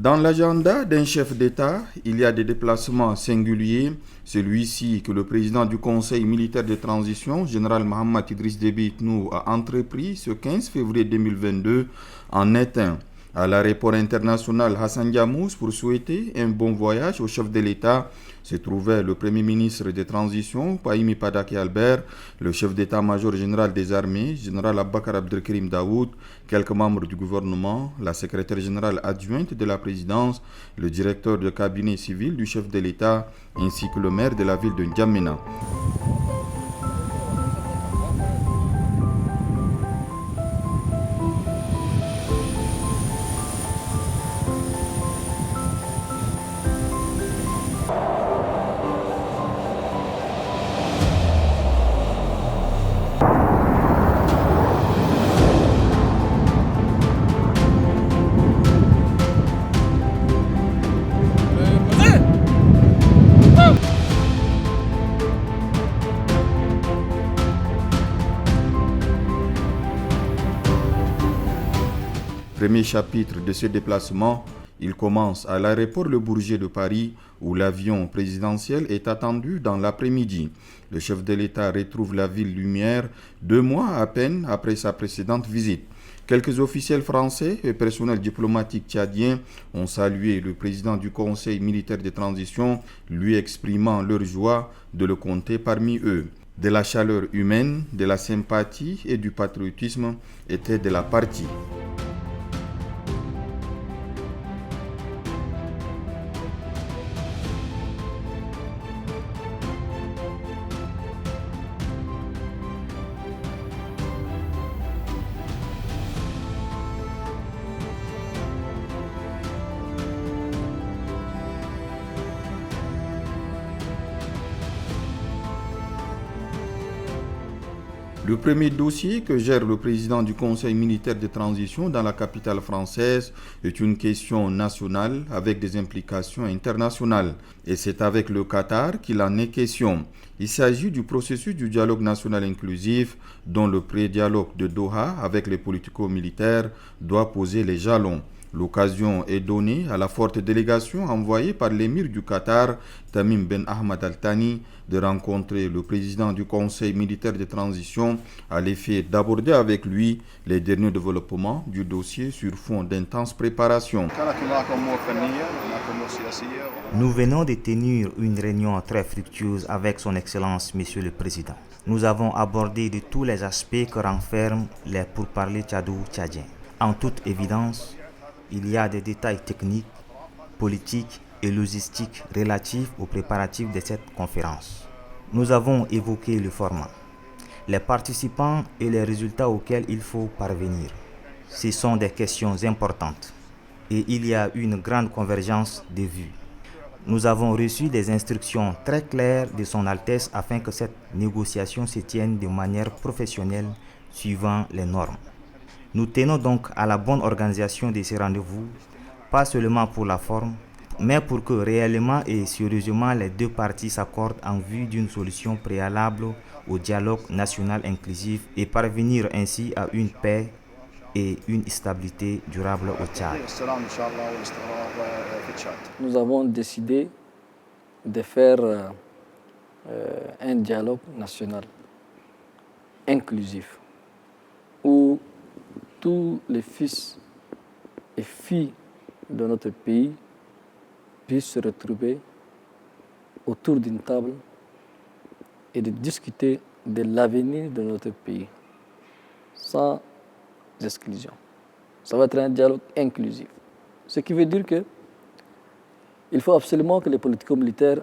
Dans l'agenda d'un chef d'État, il y a des déplacements singuliers. Celui-ci que le président du Conseil militaire de transition, général Mohamed Idriss Déby Itno, a entrepris ce 15 février 2022 en est un. À l'aéroport international Hassan Diamous pour souhaiter un bon voyage au chef de l'État se trouvait le Premier ministre de transition, Pahimi Padaki Albert, le chef d'état-major général des armées, général Abbakar Abdelkrim Daoud, quelques membres du gouvernement, la secrétaire générale adjointe de la présidence, le directeur de cabinet civil du chef de l'État, ainsi que le maire de la ville de N'Djamena. Premier chapitre de ce déplacement, il commence à l'aéroport Le Bourget de Paris où l'avion présidentiel est attendu dans l'après-midi. Le chef de l'État retrouve la ville lumière 2 mois à peine après sa précédente visite. Quelques officiels français et personnels diplomatiques tchadiens ont salué le président du Conseil militaire de transition, lui exprimant leur joie de le compter parmi eux. De la chaleur humaine, de la sympathie et du patriotisme étaient de la partie. Le premier dossier que gère le président du Conseil militaire de transition dans la capitale française est une question nationale avec des implications internationales. Et c'est avec le Qatar qu'il en est question. Il s'agit du processus du dialogue national inclusif dont le pré-dialogue de Doha avec les politico-militaires doit poser les jalons. L'occasion est donnée à la forte délégation envoyée par l'émir du Qatar, Tamim Ben Ahmad Al Thani, de rencontrer le président du Conseil militaire de transition à l'effet d'aborder avec lui les derniers développements du dossier sur fond d'intenses préparations. Nous venons de tenir une réunion très fructueuse avec son Excellence, Monsieur le Président. Nous avons abordé de tous les aspects que renferment les pourparlers tchado-tchadiens. En toute évidence, il y a des détails techniques, politiques et logistiques relatifs aux préparatifs de cette conférence. Nous avons évoqué le format, les participants et les résultats auxquels il faut parvenir. Ce sont des questions importantes et il y a une grande convergence de vues. Nous avons reçu des instructions très claires de Son Altesse afin que cette négociation se tienne de manière professionnelle suivant les normes. Nous tenons donc à la bonne organisation de ces rendez-vous, pas seulement pour la forme, mais pour que réellement et sérieusement les deux parties s'accordent en vue d'une solution préalable au dialogue national inclusif et parvenir ainsi à une paix et une stabilité durable au Tchad. Nous avons décidé de faire un dialogue national inclusif où tous les fils et filles de notre pays puissent se retrouver autour d'une table et de discuter de l'avenir de notre pays sans exclusion. Ça va être un dialogue inclusif. Ce qui veut dire que il faut absolument que les politico-militaires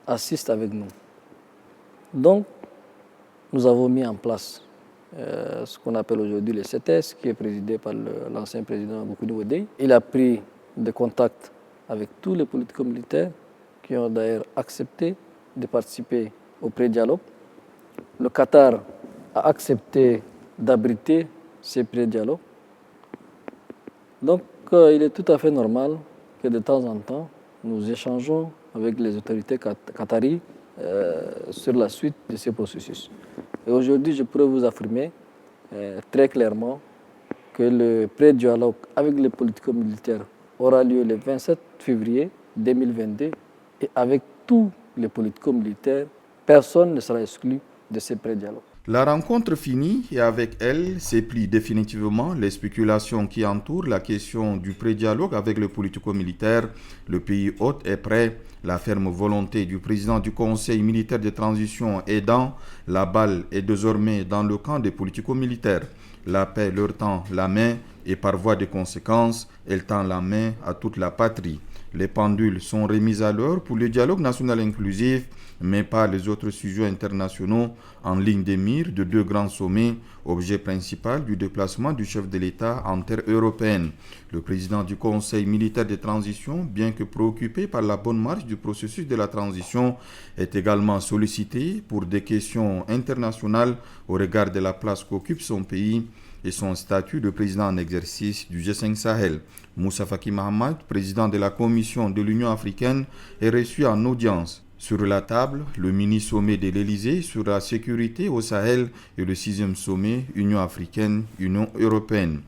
assistent avec nous. Donc, nous avons mis en place ce qu'on appelle aujourd'hui le CETES, qui est présidé par l'ancien président Boukouni Wadei. Il a pris des contacts avec tous les politico-militaires qui ont d'ailleurs accepté de participer au pré-dialogue. Le Qatar a accepté d'abriter ces pré-dialogues. Donc, il est tout à fait normal que de temps en temps, nous échangeons avec les autorités qataries sur la suite de ce processus. Et aujourd'hui, je pourrais vous affirmer très clairement que le pré-dialogue avec les politico-militaires aura lieu le 27 février 2022 et avec tous les politico-militaires, personne ne sera exclu de ces pré-dialogues. La rencontre finie et avec elle s'éplient définitivement les spéculations qui entourent la question du pré-dialogue avec le politico-militaire. Le pays hôte est prêt. La ferme volonté du président du Conseil militaire de transition aidant, la balle est désormais dans le camp des politico-militaires. La paix leur tend la main et par voie de conséquence, elle tend la main à toute la patrie. Les pendules sont remises à l'heure pour le dialogue national inclusif, mais pas les autres sujets internationaux en ligne de mire de deux grands sommets, objet principal du déplacement du chef de l'État en terre européenne. Le président du Conseil militaire de transition, bien que préoccupé par la bonne marche du processus de la transition, est également sollicité pour des questions internationales au regard de la place qu'occupe son pays et son statut de président en exercice du G5 Sahel. Moussa Faki Mahamat, président de la Commission de l'Union africaine, est reçu en audience. Sur la table, le mini-sommet de l'Élysée sur la sécurité au Sahel et le 6e sommet Union africaine-Union européenne.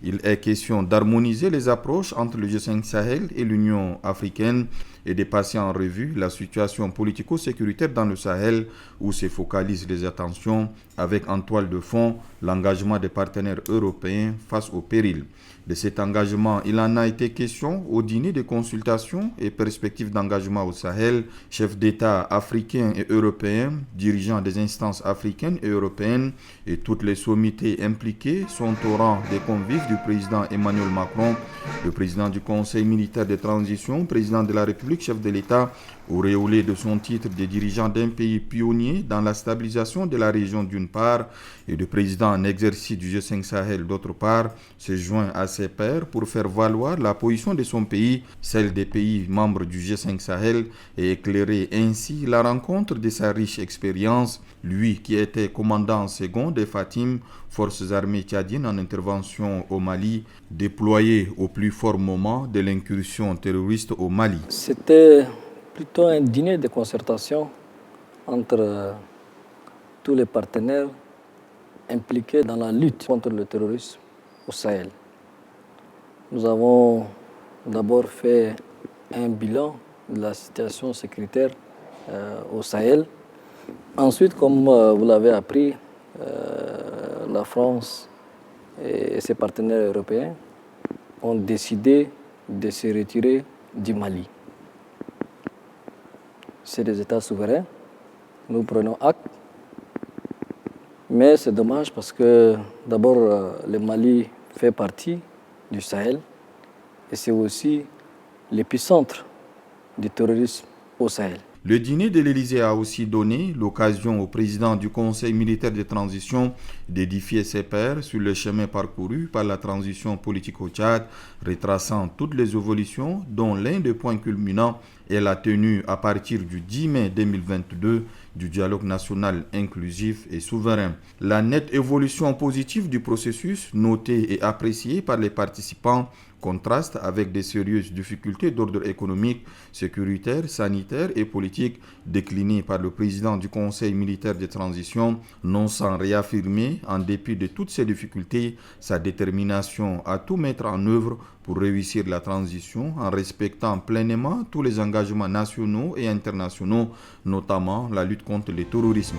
Il est question d'harmoniser les approches entre le G5 Sahel et l'Union africaine et de passer en revue la situation politico-sécuritaire dans le Sahel où se focalisent les attentions avec en toile de fond l'engagement des partenaires européens face au péril. De cet engagement, il en a été question au dîner de consultation et perspectives d'engagement au Sahel. Chefs d'État africains et européens, dirigeants des instances africaines et européennes et toutes les sommités impliquées sont au rang des convives du président Emmanuel Macron, le président du Conseil militaire de transition, président de la République, chef de l'État, auréolé de son titre de dirigeant d'un pays pionnier dans la stabilisation de la région d'une part et de président en exercice du G5 Sahel d'autre part, se joint à ses pairs pour faire valoir la position de son pays, celle des pays membres du G5 Sahel et éclairer ainsi la rencontre de sa riche expérience, lui qui était commandant second des Fatim, forces armées tchadiennes en intervention au Mali, déployé au plus fort moment de l'incursion terroriste au Mali. C'était plutôt un dîner de concertation entre tous les partenaires impliqués dans la lutte contre le terrorisme au Sahel. Nous avons d'abord fait un bilan de la situation sécuritaire au Sahel. Ensuite, comme vous l'avez appris, la France et ses partenaires européens ont décidé de se retirer du Mali. C'est des États souverains, nous prenons acte, mais c'est dommage parce que d'abord le Mali fait partie du Sahel et c'est aussi l'épicentre du terrorisme au Sahel. Le dîner de l'Élysée a aussi donné l'occasion au président du Conseil militaire de transition d'édifier ses pairs sur le chemin parcouru par la transition politique au Tchad, retraçant toutes les évolutions dont l'un des points culminants est la tenue à partir du 10 mai 2022 du dialogue national inclusif et souverain. La nette évolution positive du processus, notée et appréciée par les participants, contraste avec des sérieuses difficultés d'ordre économique, sécuritaire, sanitaire et politique déclinées par le président du Conseil militaire de transition, non sans réaffirmer, en dépit de toutes ces difficultés, sa détermination à tout mettre en œuvre pour réussir la transition en respectant pleinement tous les engagements nationaux et internationaux, notamment la lutte contre le terrorisme.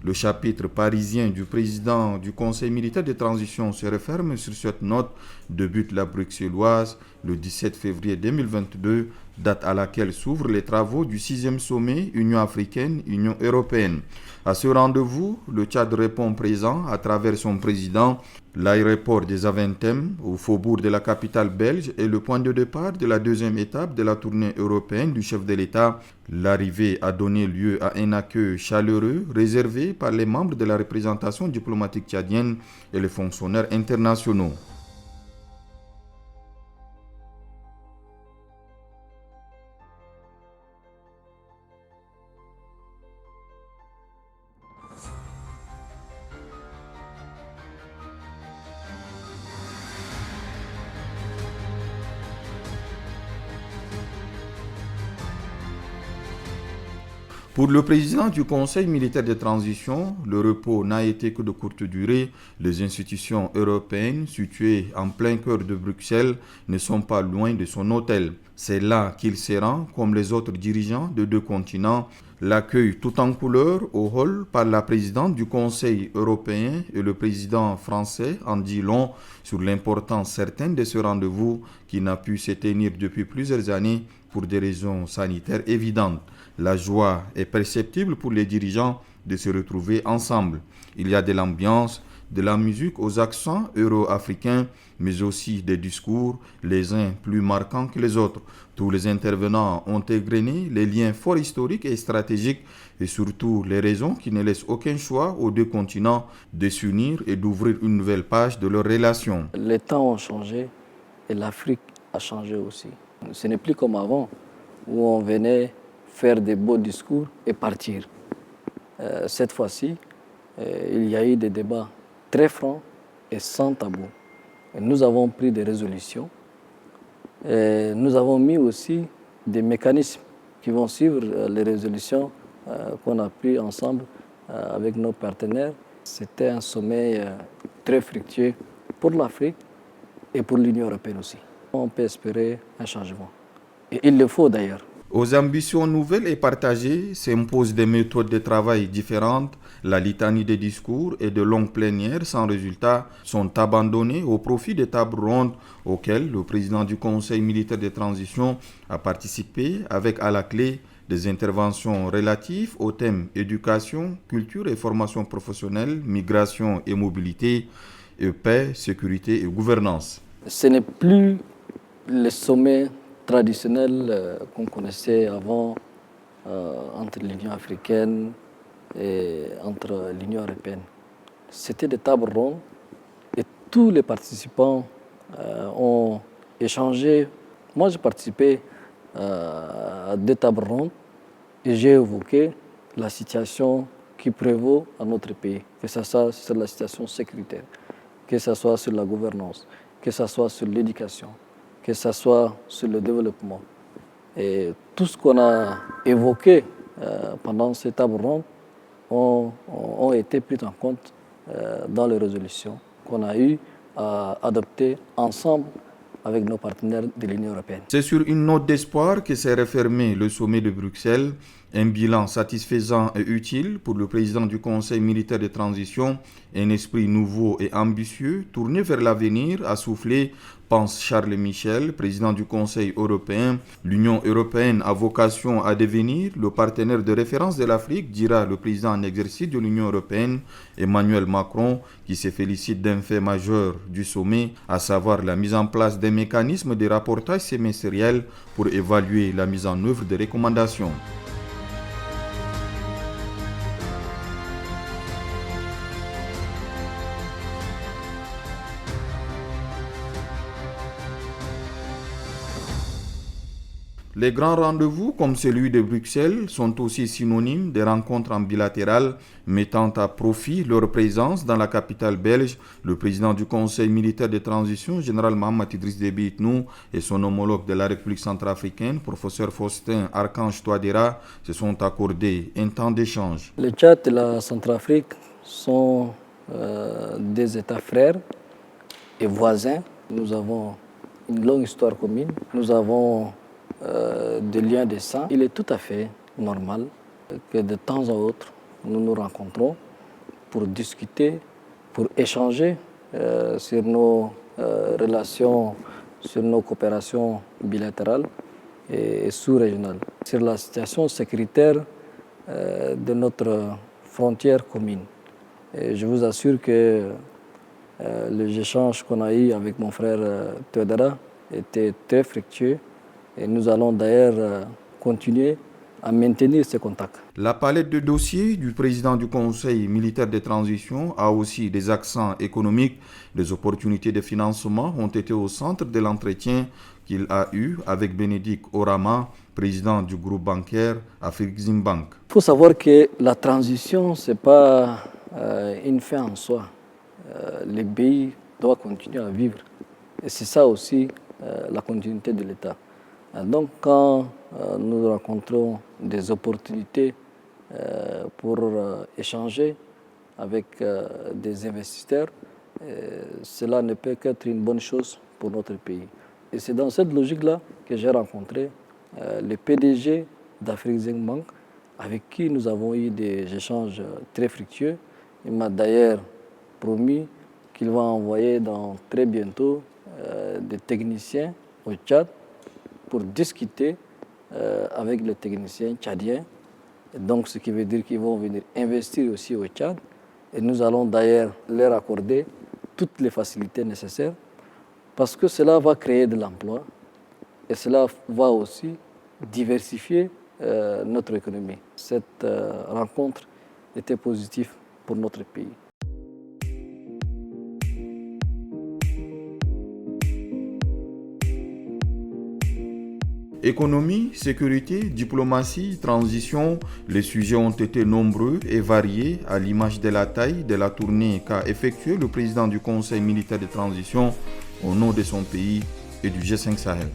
Le chapitre parisien du président du Conseil militaire de transition se referme sur cette note, débute la bruxelloise le 17 février 2022 date à laquelle s'ouvrent les travaux du 6e sommet Union africaine-Union européenne. À ce rendez-vous, le Tchad répond présent à travers son président. L'aéroport des Aventem, au faubourg de la capitale belge, est le point de départ de la deuxième étape de la tournée européenne du chef de l'État. L'arrivée a donné lieu à un accueil chaleureux réservé par les membres de la représentation diplomatique tchadienne et les fonctionnaires internationaux. Pour le président du Conseil militaire de transition, le repos n'a été que de courte durée. Les institutions européennes, situées en plein cœur de Bruxelles, ne sont pas loin de son hôtel. C'est là qu'il se rend, comme les autres dirigeants de deux continents. L'accueil tout en couleur au hall par la présidente du Conseil européen et le président français en dit long sur l'importance certaine de ce rendez-vous qui n'a pu se tenir depuis plusieurs années pour des raisons sanitaires évidentes. La joie est perceptible pour les dirigeants de se retrouver ensemble. Il y a de l'ambiance, de la musique aux accents euro-africains, mais aussi des discours, les uns plus marquants que les autres. Tous les intervenants ont égrené les liens forts historiques et stratégiques et surtout les raisons qui ne laissent aucun choix aux deux continents de s'unir et d'ouvrir une nouvelle page de leurs relations. Les temps ont changé et l'Afrique a changé aussi. Ce n'est plus comme avant où on venait faire des beaux discours et partir. Cette fois-ci, il y a eu des débats très francs et sans tabou. Et nous avons pris des résolutions. Et nous avons mis aussi des mécanismes qui vont suivre les résolutions qu'on a prises ensemble avec nos partenaires. C'était un sommet très fructueux pour l'Afrique et pour l'Union européenne aussi. On peut espérer un changement. Et il le faut d'ailleurs. Aux ambitions nouvelles et partagées s'imposent des méthodes de travail différentes. La litanie des discours et de longues plénières sans résultat sont abandonnées au profit des tables rondes auxquelles le président du Conseil militaire de transition a participé avec à la clé des interventions relatives aux thèmes éducation, culture et formation professionnelle, migration et mobilité, et paix, sécurité et gouvernance. Ce n'est plus le sommet traditionnel qu'on connaissait avant entre l'Union africaine et entre l'Union européenne. C'était des tables rondes et tous les participants ont échangé. Moi, j'ai participé à des tables rondes et j'ai évoqué la situation qui prévaut à notre pays, que ce soit sur la situation sécuritaire, que ce soit sur la gouvernance, que ce soit sur l'éducation, que ce soit sur le développement. Et tout ce qu'on a évoqué pendant ces tables rondes ont été pris en compte dans les résolutions qu'on a eu à adopter ensemble avec nos partenaires de l'Union européenne. C'est sur une note d'espoir que s'est refermé le sommet de Bruxelles, un bilan satisfaisant et utile pour le président du Conseil militaire de transition, un esprit nouveau et ambitieux tourné vers l'avenir a soufflé, pense Charles Michel, président du Conseil européen. L'Union européenne a vocation à devenir le partenaire de référence de l'Afrique, dira le président en exercice de l'Union européenne, Emmanuel Macron, qui se félicite d'un fait majeur du sommet, à savoir la mise en place d'un mécanisme de rapportage semestriel pour évaluer la mise en œuvre des recommandations. Les grands rendez-vous comme celui de Bruxelles sont aussi synonymes des rencontres en bilatéral mettant à profit leur présence dans la capitale belge. Le président du Conseil militaire de transition, général Mahamat Idriss Déby Itnou, et son homologue de la République centrafricaine, professeur Faustin Archange Touadéra, se sont accordés un temps d'échange. Le Tchad et la Centrafrique sont des États frères et voisins. Nous avons une longue histoire commune. Nous avons des liens de sang. Il est tout à fait normal que de temps en autre, nous nous rencontrons pour discuter, pour échanger sur nos relations, sur nos coopérations bilatérales et sous-régionale. Sur la situation sécuritaire de notre frontière commune. Et je vous assure que les échanges qu'on a eus avec mon frère Teodora étaient très fructueux et nous allons d'ailleurs continuer à maintenir ces contacts. La palette de dossiers du président du Conseil militaire de transition a aussi des accents économiques. Des opportunités de financement ont été au centre de l'entretien qu'il a eu avec Bénédicte Orama, président du groupe bancaire Afreximbank. Il faut savoir que la transition, ce n'est pas une fin en soi. Les pays doivent continuer à vivre. Et c'est ça aussi la continuité de l'État. Donc quand nous rencontrons des opportunités pour échanger avec des investisseurs, cela ne peut qu'être une bonne chose pour notre pays. Et c'est dans cette logique-là que j'ai rencontré le PDG d'Afreximbank, avec qui nous avons eu des échanges très fructueux. Il m'a d'ailleurs promis qu'il va envoyer très bientôt des techniciens au Tchad pour discuter avec les techniciens tchadiens. Et donc, ce qui veut dire qu'ils vont venir investir aussi au Tchad. Et nous allons d'ailleurs leur accorder toutes les facilités nécessaires parce que cela va créer de l'emploi et cela va aussi diversifier notre économie. Cette rencontre était positive pour notre pays. Économie, sécurité, diplomatie, transition, les sujets ont été nombreux et variés à l'image de la taille de la tournée qu'a effectuée le président du Conseil militaire de transition au nom de son pays et du G5 Sahel.